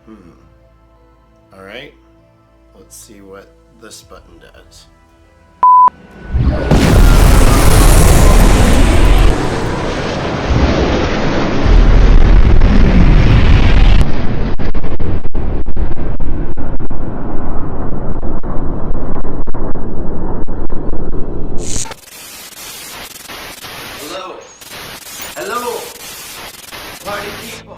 Hmm. All right. Let's see what this button does. Hello. Hello. Party people.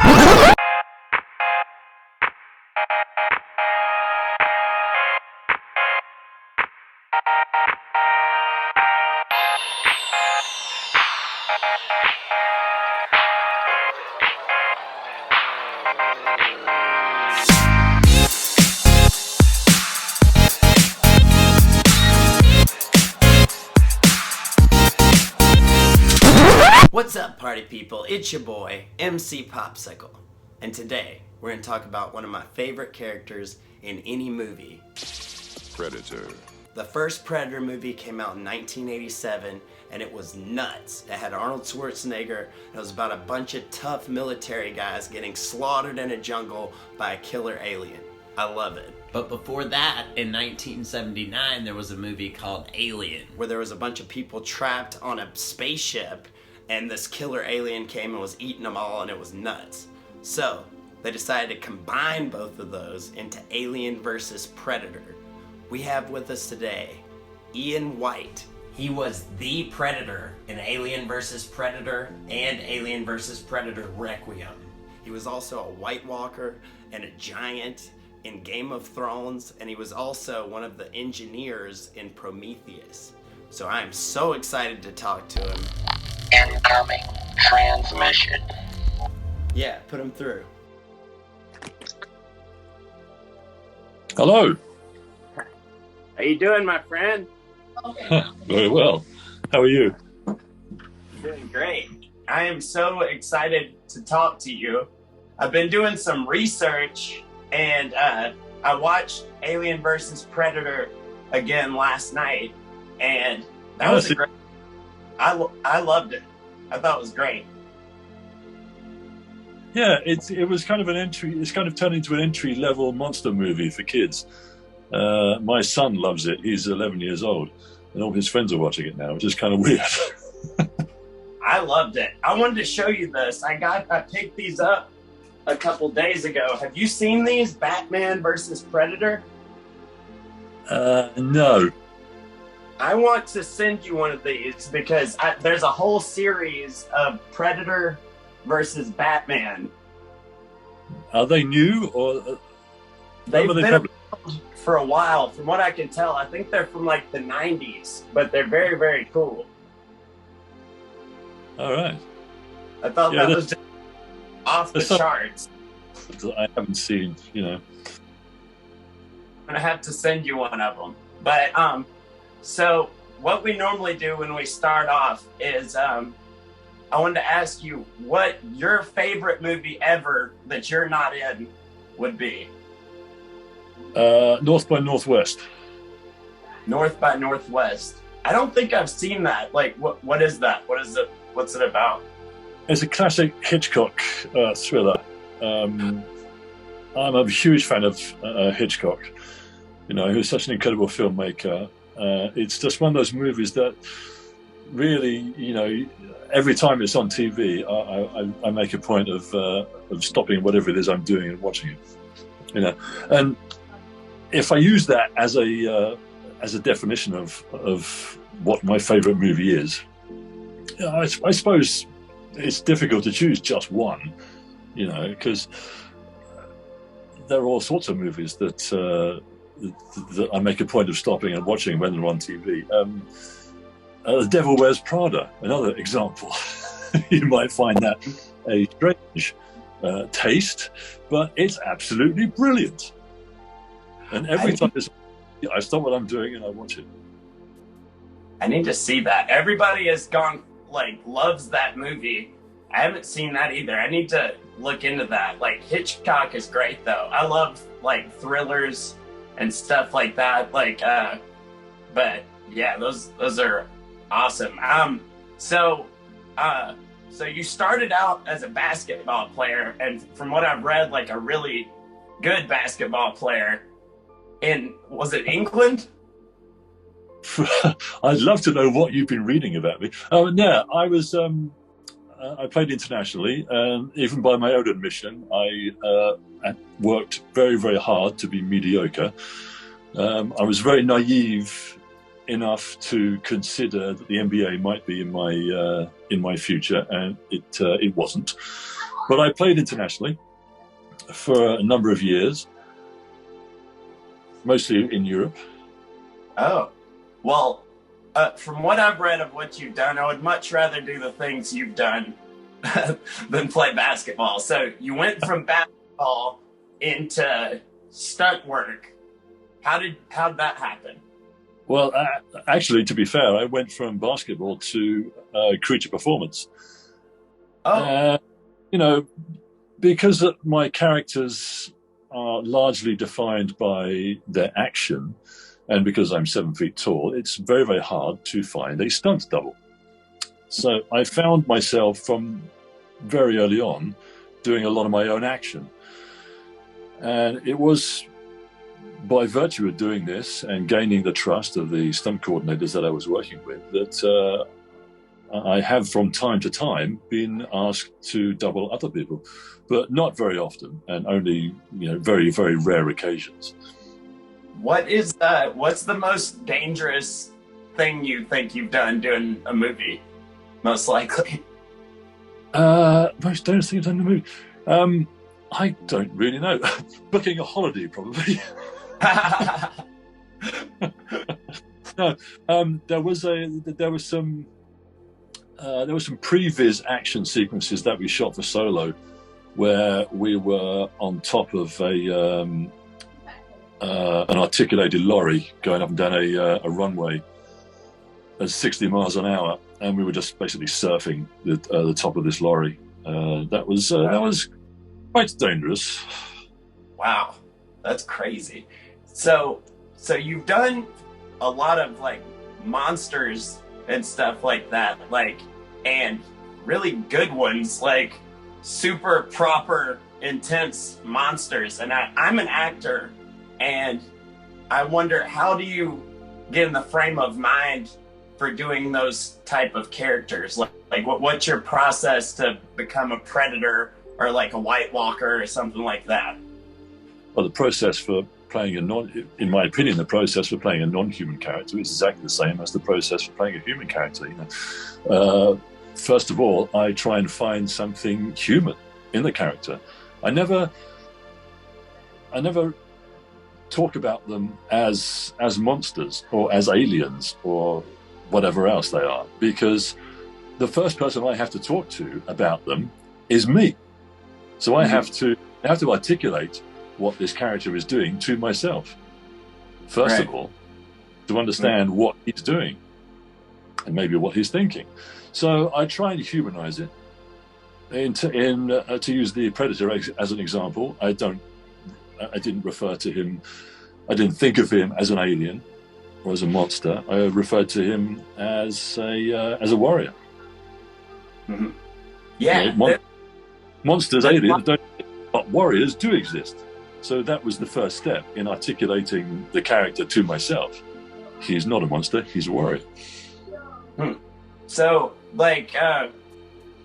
What's up, party people? It's your boy, MC Popsicle. And today, we're going to talk about one of my favorite characters in any movie. Predator. The first Predator movie came out in 1987, and it was nuts. It had Arnold Schwarzenegger, and it was about a bunch of tough military guys getting slaughtered in a jungle by a killer alien. I love it. But before that, in 1979, there was a movie called Alien. Where there was a bunch of people trapped on a spaceship, and this killer alien came and was eating them all, and it was nuts. So, they decided to combine both of those into Alien vs. Predator. We have with us today, Ian White. He was the Predator in Alien vs. Predator and Alien vs. Predator Requiem. He was also a White Walker and a giant in Game of Thrones, and he was also one of the engineers in Prometheus. So I am so excited to talk to him. Incoming transmission. Yeah, put him through. Hello. How you doing, my friend? Very well. How are you? Doing great. I am so excited to talk to you. I've been doing some research, and I watched Alien vs. Predator again last night, and that was a great. I loved it. I thought it was great. Yeah, it was kind of an entry. It's kind of turned into an entry-level monster movie for kids. My son loves it. He's 11 years old, and all his friends are watching it now, which is kind of weird. I loved it. I wanted to show you this. I picked these up a couple days ago. Have you seen these? Batman versus Predator? No. I want to send you one of these because there's a whole series of Predator versus Batman. Are they new or? They've been around for a while. From what I can tell, I think they're from like the 90s, but they're very, very cool. All right. I thought that was just off the charts. I haven't seen, I'm gonna have to send you one of them. But so what we normally do when we start off is I wanted to ask you what your favorite movie ever that you're not in would be. North by Northwest. North by Northwest. I don't think I've seen that. Like, what is that? What is it? What's it about? It's a classic Hitchcock thriller. I'm a huge fan of Hitchcock. Who's such an incredible filmmaker. It's just one of those movies that really, every time it's on TV, I make a point of stopping whatever it is I'm doing and watching it. And if I use that as a definition of what my favorite movie is, I suppose it's difficult to choose just one, because there are all sorts of movies that I make a point of stopping and watching when they're on TV. The Devil Wears Prada, another example. You might find that a strange taste, but it's absolutely brilliant. And every time I stop what I'm doing and I watch it. I need to see that. Everybody has loves that movie. I haven't seen that either. I need to look into that. Like, Hitchcock is great, though. I love, thrillers and stuff like that. But yeah, those are awesome. So you started out as a basketball player, and from what I've read, a really good basketball player in, was it England? I'd love to know what you've been reading about me. Oh, yeah, I was. I played internationally, and even by my own admission, I worked very, very hard to be mediocre. I was very naive enough to consider that the NBA might be in my future, and it wasn't. But I played internationally for a number of years, mostly in Europe. Oh, well, from what I've read of what you've done, I would much rather do the things you've done than play basketball. So you went from basketball into stunt work. How'd that happen? Well, actually, to be fair, I went from basketball to creature performance. Oh. Because my characters are largely defined by their action, and because I'm 7 feet tall, it's very, very hard to find a stunt double. So I found myself from very early on doing a lot of my own action. And it was by virtue of doing this and gaining the trust of the stunt coordinators that I was working with that I have from time to time been asked to double other people, but not very often, and only very, very rare occasions. What's the most dangerous thing you think you've done doing a movie? Most likely. Most dangerous thing I've done in a movie. I don't really know. Booking a holiday, probably. No, there was some previs action sequences that we shot for Solo, where we were on top of an articulated lorry going up and down a runway at 60 miles an hour, and we were just basically surfing the top of this lorry. That was quite dangerous. Wow, that's crazy. So you've done a lot of like monsters and stuff like that, and really good ones, like super proper, intense monsters. And I'm an actor, and I wonder, how do you get in the frame of mind for doing those type of characters? Like what's your process to become a Predator or like a White Walker or something like that? Well, the process for playing in my opinion, the process for playing a non-human character is exactly the same as the process for playing a human character. First of all, I try and find something human in the character. I never talk about them as monsters or as aliens or whatever else they are, because the first person I have to talk to about them is me. So I have to articulate what this character is doing to myself, first of all, to understand what he's doing and maybe what he's thinking. So I try and humanize it. To use the Predator as an example, I didn't refer to him, I didn't think of him as an alien or as a monster. I referred to him as a warrior. Mm-hmm. Yeah. Monsters, aliens don't, but warriors do exist. So that was the first step in articulating the character to myself. He's not a monster, he's a warrior. So,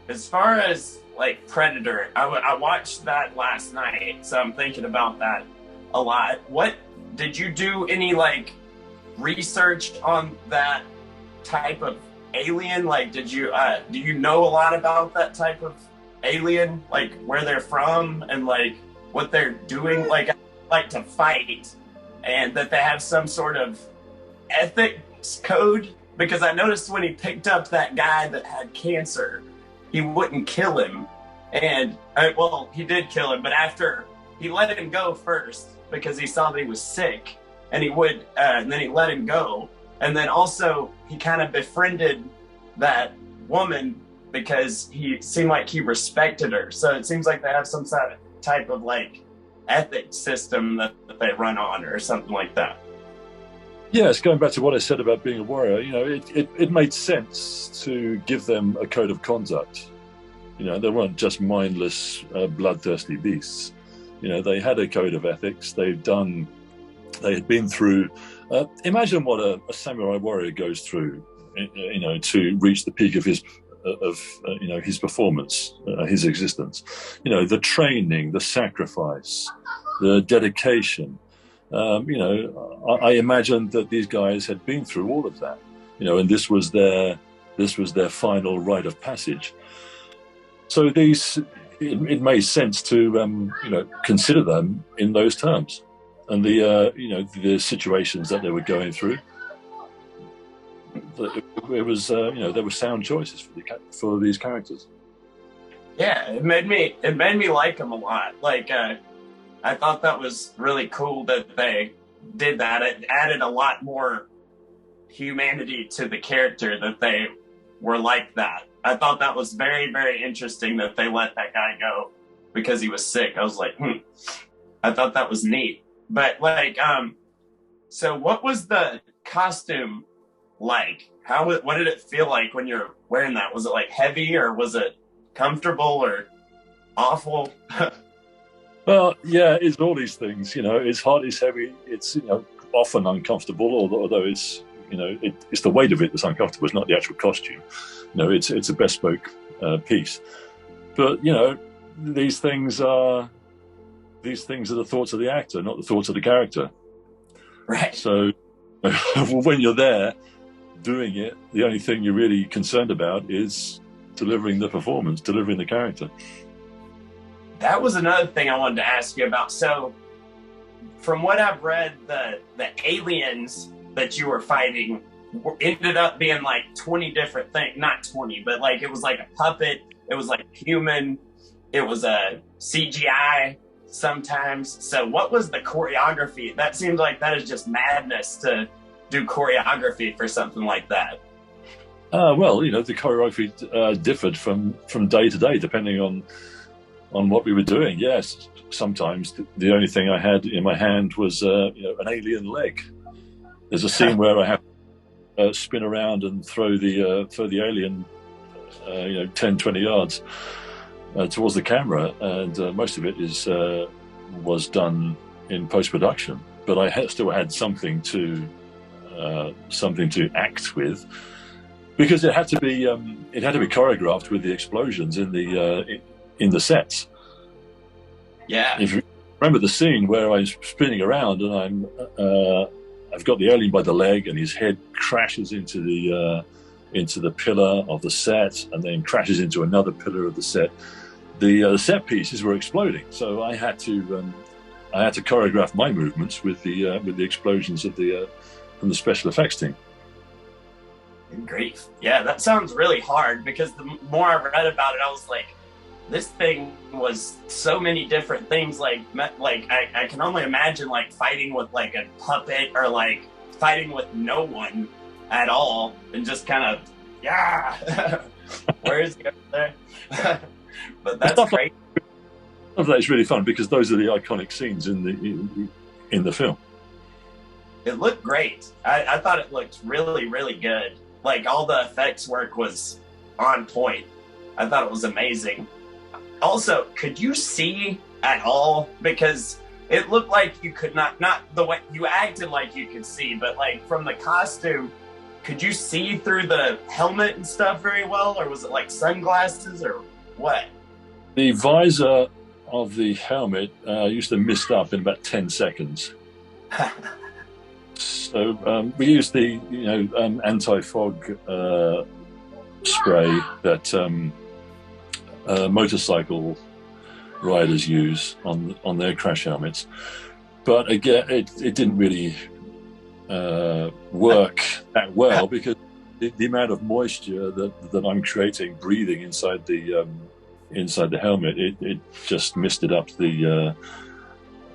as far as Predator, I watched that last night, so I'm thinking about that a lot. What did you do any research on that type of alien? Do you know a lot about that type of alien, where they're from and what they're doing? I like to fight, and that they have some sort of ethics code, because I noticed when he picked up that guy that had cancer, he wouldn't kill him. And he did kill him, but after he let him go first because he saw that he was sick, and and then he let him go. And then also he kind of befriended that woman because he seemed like he respected her. So it seems like they have some type of ethics system that they run on or something like that. Yes, going back to what I said about being a warrior, it made sense to give them a code of conduct. They weren't just mindless, bloodthirsty beasts. You know, they had a code of ethics. They had been through. Imagine what a samurai warrior goes through, you know, to reach the peak of his his performance, his existence. You know, the training, the sacrifice, the dedication. You know, I imagined that these guys had been through all of that. You know, and this was their final rite of passage. So it made sense to you know, consider them in those terms, and the situations that they were going through. It was you know, there were sound choices for these characters. Yeah, it made me like them a lot. Like I thought that was really cool that they did that. It added a lot more humanity to the character, that they were like that. I thought that was very, very interesting that they let that guy go because he was sick. I was like, I thought that was neat. But like, so what was the costume like? What did it feel like when you're wearing that? Was it like heavy, or was it comfortable, or awful? Well, yeah, it's all these things. You know, it's hot, it's heavy, it's, you know, often uncomfortable. Although it's, you know, it's the weight of it that's uncomfortable. It's not the actual costume. You know, it's a bespoke piece. But you know, these things are the thoughts of the actor, not the thoughts of the character. Right. So when you're there doing it, the only thing you're really concerned about is delivering the performance, delivering the character. That was another thing I wanted to ask you about. So, from what I've read, the aliens that you were fighting ended up being like 20 different things. Not 20, but like it was like a puppet. It was like human. It was a CGI sometimes. So, what was the choreography? That seems like that is just madness to do choreography for something like that. Well, you know, the choreography differed from day to day, depending on what we were doing. Yes, sometimes the only thing I had in my hand was you know, an alien leg. There's a scene where I have to spin around and throw the alien you know, 10, 20 yards towards the camera, and most of it was done in post-production. But I still had something to act with, because it had to be choreographed with the explosions in the sets. Yeah. If you remember the scene where I'm spinning around and I've got the alien by the leg, and his head crashes into the pillar of the set, and then crashes into another pillar of the set. The set pieces were exploding, so I had to choreograph my movements with the explosions of from the special effects team. Good grief. Yeah, that sounds really hard, because the more I read about it, I was like, this thing was so many different things. Like I can only imagine like fighting with like a puppet, or like fighting with no one at all, and just kind of, yeah, where is he over there? But that's great. Stuff like that is really fun, because those are the iconic scenes in the film. It looked great. I thought it looked really, really good. Like, all the effects work was on point. I thought it was amazing. Also, could you see at all? Because it looked like you could not the way you acted like you could see, but like from the costume, could you see through the helmet and stuff very well? Or was it like sunglasses, or what? The visor of the helmet used to mist up in about 10 seconds. So we used the anti-fog spray that motorcycle riders use on their crash helmets, but again, it didn't really work that well, because the amount of moisture that I'm creating breathing inside the helmet, it just misted up the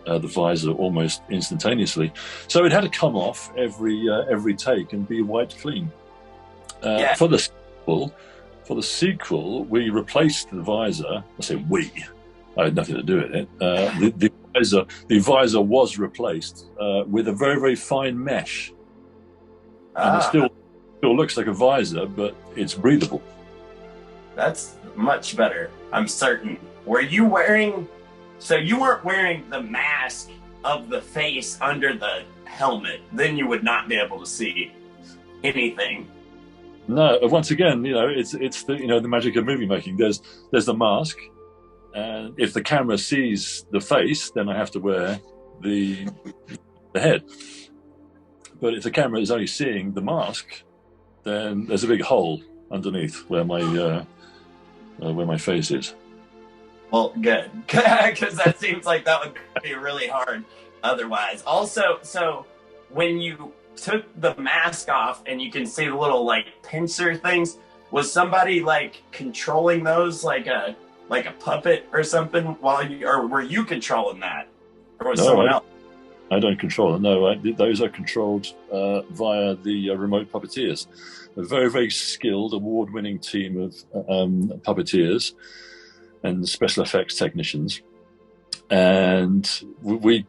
visor almost instantaneously. So it had to come off every take and be wiped clean. Yeah. For the sequel, we replaced the visor. I say we. I had nothing to do with it. The visor was replaced with a very, very fine mesh, and it still looks like a visor, but it's breathable. That's much better, I'm certain. Were you wearing So you weren't wearing the mask of the face under the helmet. Then you would not be able to see anything. No, once again, it's the the magic of movie making. There's the mask, and if the camera sees the face, then I have to wear the head. But if the camera is only seeing the mask, then there's a big hole underneath where my face is. Well, good, because that seems like that would be really hard otherwise. Also, so when you took the mask off and you can see the little like pincer things, was somebody like controlling those like a puppet or something or were you controlling that, or was someone else? I don't control it. No, those are controlled via the remote puppeteers. A very, very skilled, award-winning team of puppeteers and special effects technicians, and we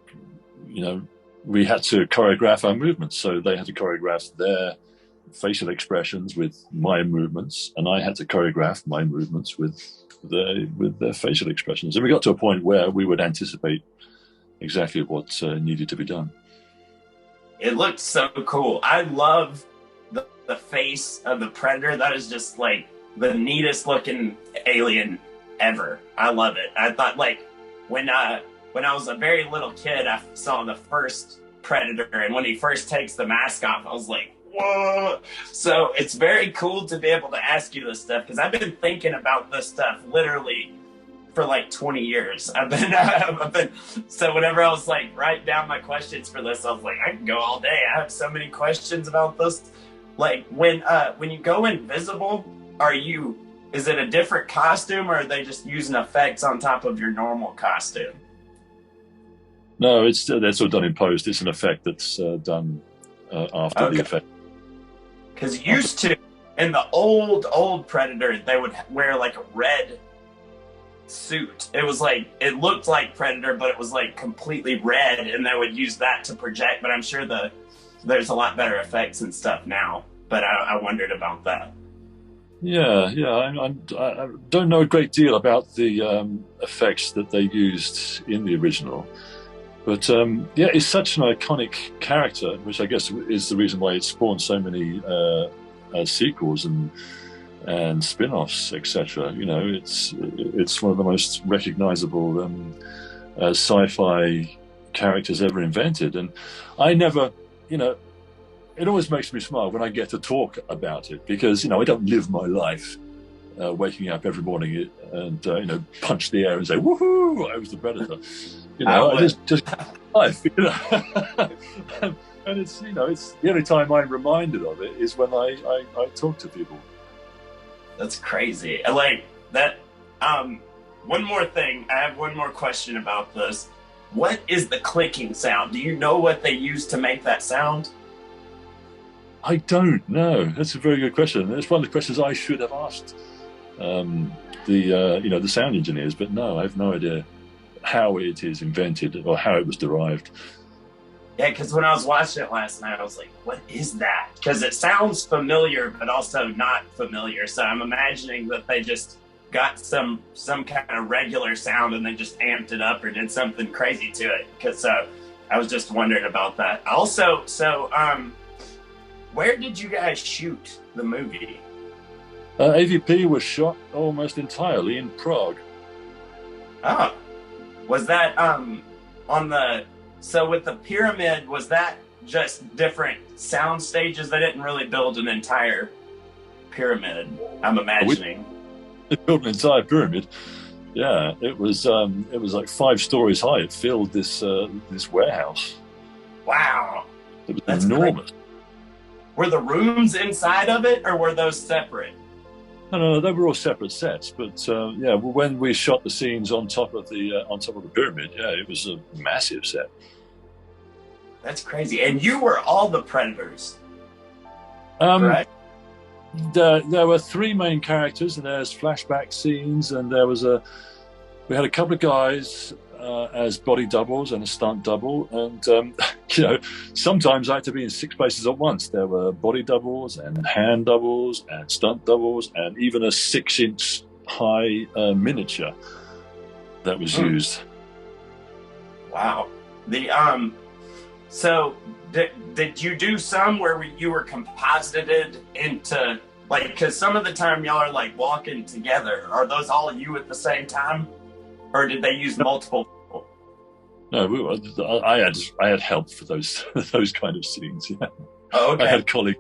had to choreograph our movements. So they had to choreograph their facial expressions with my movements, and I had to choreograph my movements with their facial expressions. And we got to a point where we would anticipate exactly what needed to be done. It looked so cool. I love the face of the Predator. That is just like the neatest looking alien ever. I love it. I thought like when I was a very little kid, I saw the first Predator, and when he first takes the mask off, I was like, whoa. So it's very cool to be able to ask you this stuff, because I've been thinking about this stuff literally for like 20 years. I've been so whenever I was like write down my questions for this, I was like, I can go all day. I have so many questions about this. Like when you go invisible, is it a different costume, or are they just using effects on top of your normal costume? No, that's all done in post. It's an effect that's done after the effect. Because used to, in the old Predator, they would wear like a red suit. It was like, it looked like Predator, but it was like completely red, and they would use that to project. But I'm sure there's a lot better effects and stuff now. But I wondered about that. Yeah. I don't know a great deal about the effects that they used in the original. But it's such an iconic character, which I guess is the reason why it spawned so many sequels and spin-offs, etc. It's one of the most recognizable sci-fi characters ever invented, and I never, it always makes me smile when I get to talk about it, because I don't live my life waking up every morning and punch the air and say, "Woohoo! I was the Predator." I just life. And it's it's the only time I'm reminded of it is when I talk to people. That's crazy. I like that. One more thing. I have one more question about this. What is the clicking sound? Do you know what they use to make that sound? I don't know. That's a very good question. It's one of the questions I should have asked the sound engineers, but no, I have no idea how it is invented or how it was derived. Yeah, because when I was watching it last night, I was like, what is that? Because it sounds familiar, but also not familiar. So I'm imagining that they just got some kind of regular sound and then just amped it up or did something crazy to it. Because I was just wondering about that. Also, where did you guys shoot the movie? AVP was shot almost entirely in Prague. Oh, was that so with the pyramid, was that just different sound stages? They didn't really build an entire pyramid, I'm imagining. They built an entire pyramid. Yeah, it was like 5 stories high. It filled this warehouse. Wow, That's enormous. Crazy. Were the rooms inside of it, or were those separate? No, they were all separate sets. But when we shot the scenes on top of the pyramid, it was a massive set. That's crazy. And you were all the Predators, right? There were 3 main characters, and there's flashback scenes, and we had a couple of guys as body doubles and a stunt double, and sometimes I had to be in 6 places at once. There were body doubles and hand doubles and stunt doubles, and even a 6-inch high miniature that was used. Wow. So did you do some where you were composited into, like, because some of the time y'all are like walking together. Are those all you at the same time, or did they use multiple people? No, I had help for those those kind of scenes. Yeah. Oh, okay. I had colleagues.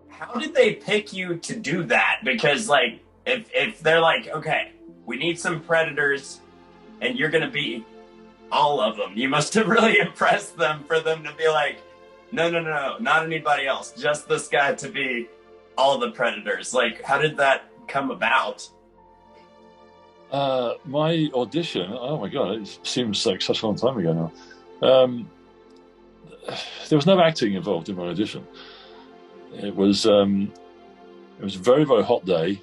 How did they pick you to do that? Because like, if they're like, okay, we need some predators, and you're gonna be all of them, you must have really impressed them for them to be like, no, not anybody else, just this guy to be all the predators. Like, how did that come about? My audition, oh my God, it seems like such a long time ago now. There was no acting involved in my audition. It was a very, very hot day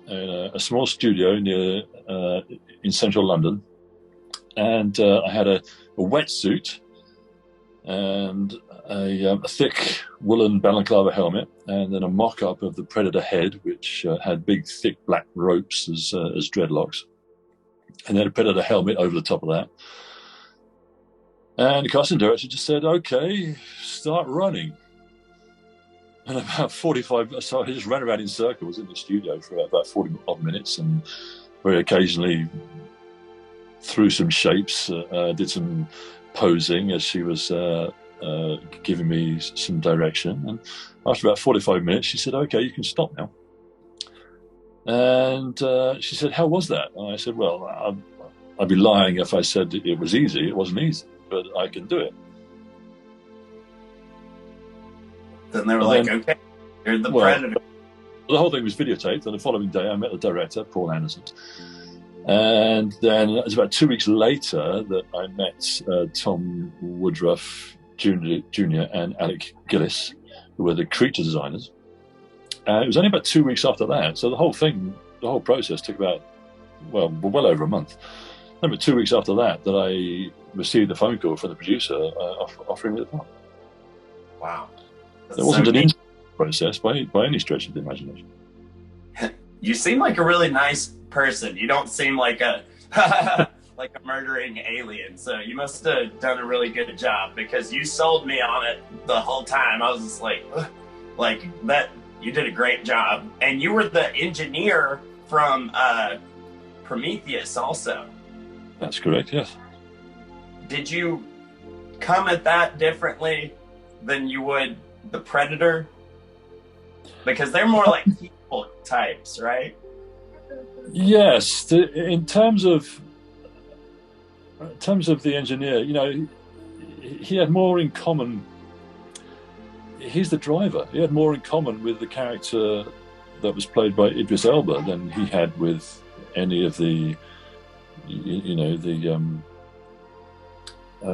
in a small studio near in central London. And I had a wetsuit and a thick woolen balaclava helmet, and then a mock-up of the Predator head, which had big, thick black ropes as dreadlocks, and then a Predator helmet over the top of that. And the casting director just said, "Okay, start running." And about 45, so I just ran around in circles in the studio for about 40 odd minutes, and very occasionally threw some shapes, did some posing as she was giving me some direction. And after about 45 minutes, she said, "Okay, you can stop now." And she said, "How was that?" And I said, "Well, I'd be lying if I said it was easy. It wasn't easy, but I can do it." Then they were like, "Okay, you're the Predator." The whole thing was videotaped, and the following day I met the director, Paul Anderson. And then it was about 2 weeks later that I met Tom Woodruff Jr. and Alec Gillis, who were the creature designers. It was only about 2 weeks after that, so the whole process took about, well over a month. Then about 2 weeks after that I received a phone call from the producer offering me the part. Wow. It wasn't an instant process by any stretch of the imagination. You seem like a really nice person. You don't seem like a like a murdering alien. So you must have done a really good job, because you sold me on it the whole time. I was just like that. You did a great job, and you were the engineer from Prometheus, also. That's correct. Yes. Did you come at that differently than you would the Predator? Because they're more like people types, right? Yes. In terms of the engineer, you know, he had more in common. He's the driver. He had more in common with the character that was played by Idris Elba than he had with any of the, you know,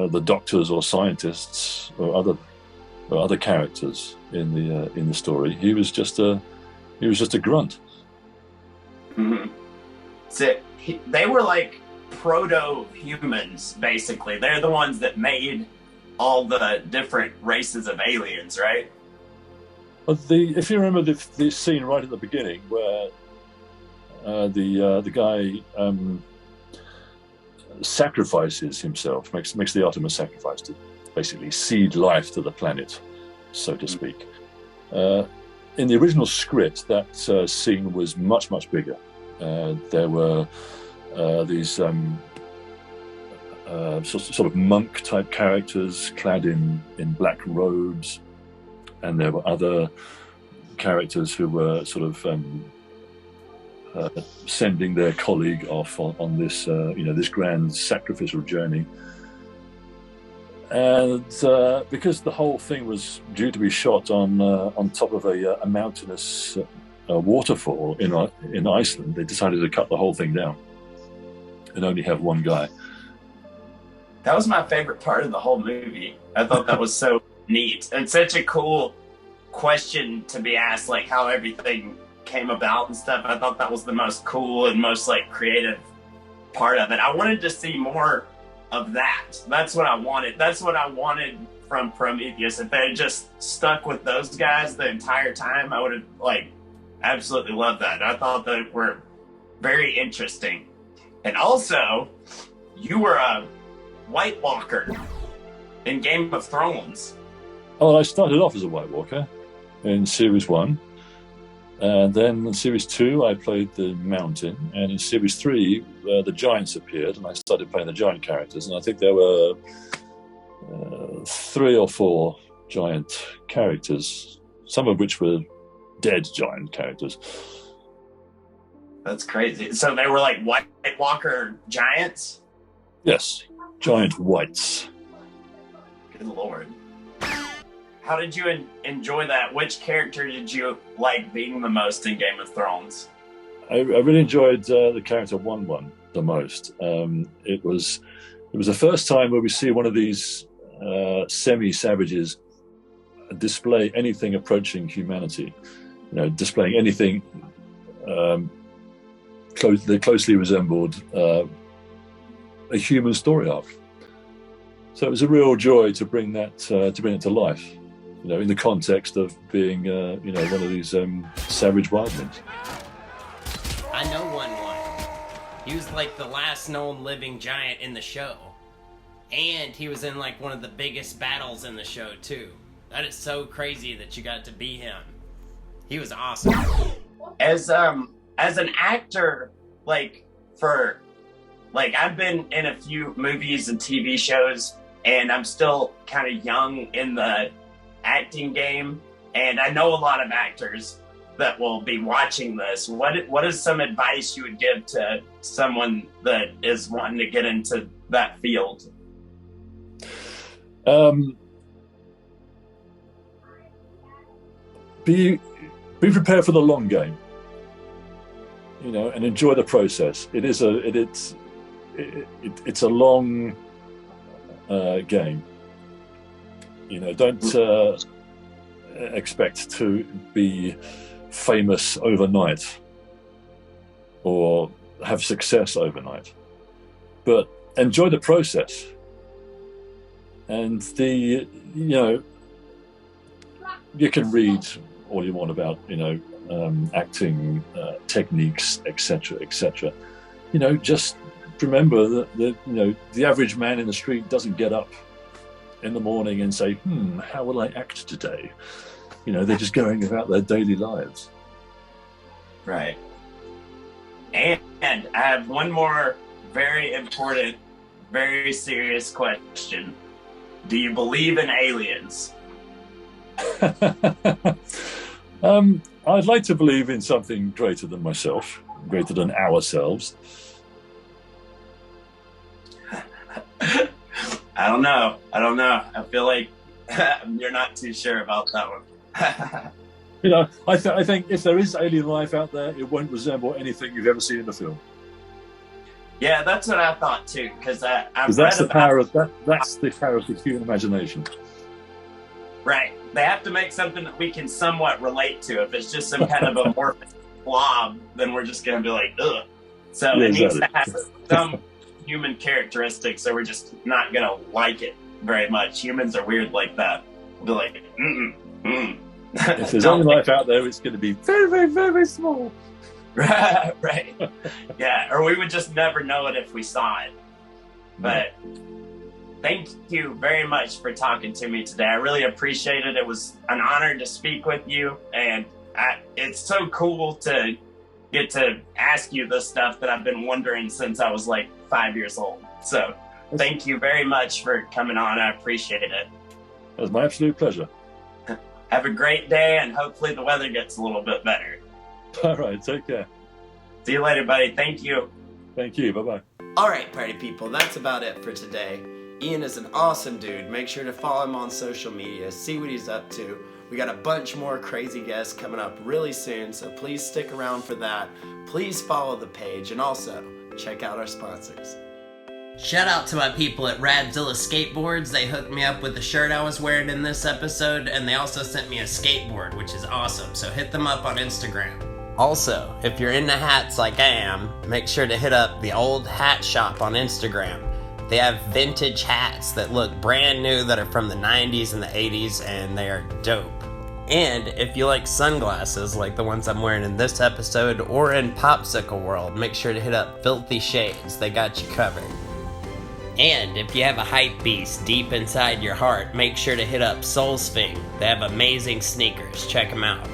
the doctors or scientists or other characters in the story. He was just a grunt. Mm-hmm. So they were like proto-humans, basically. They're the ones that made all the different races of aliens, right? But if you remember the scene right at the beginning where the guy sacrifices himself, makes the ultimate sacrifice to basically seed life to the planet, so to speak. In the original script, that scene was much, much bigger. There were these sort of monk-type characters clad in black robes, and there were other characters who were sort of sending their colleague off on this, this grand sacrificial journey. And because the whole thing was due to be shot on top of a mountainous waterfall in Iceland, they decided to cut the whole thing down and only have one guy. That was my favorite part of the whole movie. I thought that was so neat and such a cool question to be asked, like how everything came about and stuff. I thought that was the most cool and most like creative part of it. I wanted to see more of that. That's what I wanted. That's what I wanted from Prometheus. If they had just stuck with those guys the entire time, I would have like absolutely loved that. I thought they were very interesting. And also, you were a White Walker in Game of Thrones. Oh, I started off as a White Walker in Series 1. And then in Series 2, I played the Mountain. And in Series 3, the Giants appeared, and I started playing the Giant characters. And I think there were 3 or 4 Giant characters, some of which were dead Giant characters. That's crazy. So they were like White Walker giants? Yes, giant whites. Good Lord. How did you enjoy that? Which character did you like being the most in Game of Thrones? I really enjoyed the character One the most. It was the first time where we see one of these semi-savages display anything approaching humanity. Displaying anything that closely resembled a human story arc. So it was a real joy to bring that to life. In the context of being one of these savage wildlings. I know One. He was like the last known living giant in the show. And he was in like one of the biggest battles in the show too. That is so crazy that you got to be him. He was awesome. As an actor, I've been in a few movies and TV shows, and I'm still kind of young in the acting game, and I know a lot of actors that will be watching this. What is some advice you would give to someone that is wanting to get into that field? Be prepared for the long game, and enjoy the process. It's a long game. Don't expect to be famous overnight or have success overnight, but enjoy the process. And you can read all you want about, acting techniques, etc., etc. Just remember that the average man in the street doesn't get up in the morning and say, how will I act today? They're just going about their daily lives. Right. And I have one more very important, very serious question. Do you believe in aliens? I'd like to believe in something greater than myself, greater than ourselves. I don't know. I feel like you're not too sure about that one. I think if there is alien life out there, it won't resemble anything you've ever seen in a film. Yeah, that's what I thought too. Because that's the power of the human imagination. Right. They have to make something that we can somewhat relate to. If it's just some kind of amorphous blob, then we're just going to be like, ugh. So it needs to have some human characteristics, or we're just not going to like it very much. Humans are weird like that. We'll be like, If there's only life out there, it's going to be very, very, very, very small. Right. Yeah, or we would just never know it if we saw it. But thank you very much for talking to me today. I really appreciate it. It was an honor to speak with you, and it's so cool to get to ask you the stuff that I've been wondering since I was like 5 years old. So thank you very much for coming on. I appreciate it. It was my absolute pleasure. Have a great day, and hopefully the weather gets a little bit better. All right, take care. See you later, buddy. Thank you. Thank you. Bye-bye. All right, party people, that's about it for today. Ian is an awesome dude. Make sure to follow him on social media, see what he's up to. We got a bunch more crazy guests coming up really soon, so please stick around for that. Please follow the page, and also check out our sponsors. Shout out to my people at Radzilla Skateboards. They hooked me up with the shirt I was wearing in this episode, and they also sent me a skateboard, which is awesome, so hit them up on Instagram. Also, if you're into hats like I am, make sure to hit up the Old Hat Shop on Instagram. They have vintage hats that look brand new that are from the 90s and the 80s, and they are dope. And if you like sunglasses like the ones I'm wearing in this episode or in Popsicle World, make sure to hit up Filthy Shades. They got you covered. And if you have a hype beast deep inside your heart, make sure to hit up Soulsfing. They have amazing sneakers. Check them out.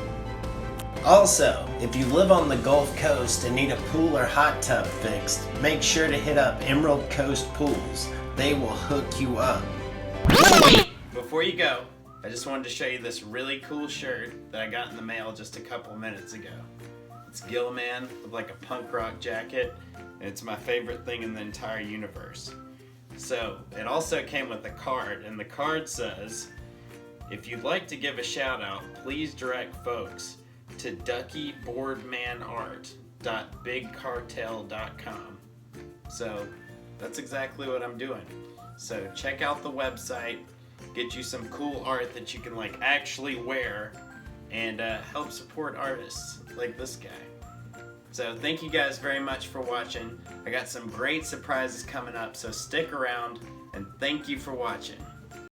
Also, if you live on the Gulf Coast and need a pool or hot tub fixed, make sure to hit up Emerald Coast Pools. They will hook you up. Before you go, I just wanted to show you this really cool shirt that I got in the mail just a couple minutes ago. It's Gilliman with like a punk rock jacket, and it's my favorite thing in the entire universe. So, it also came with a card, and the card says, if you'd like to give a shout out, please direct folks to duckyboardmanart.bigcartel.com. So, that's exactly what I'm doing. So, check out the website, get you some cool art that you can like actually wear, and help support artists like this guy. So thank you guys very much for watching. I got some great surprises coming up, so stick around, and thank you for watching.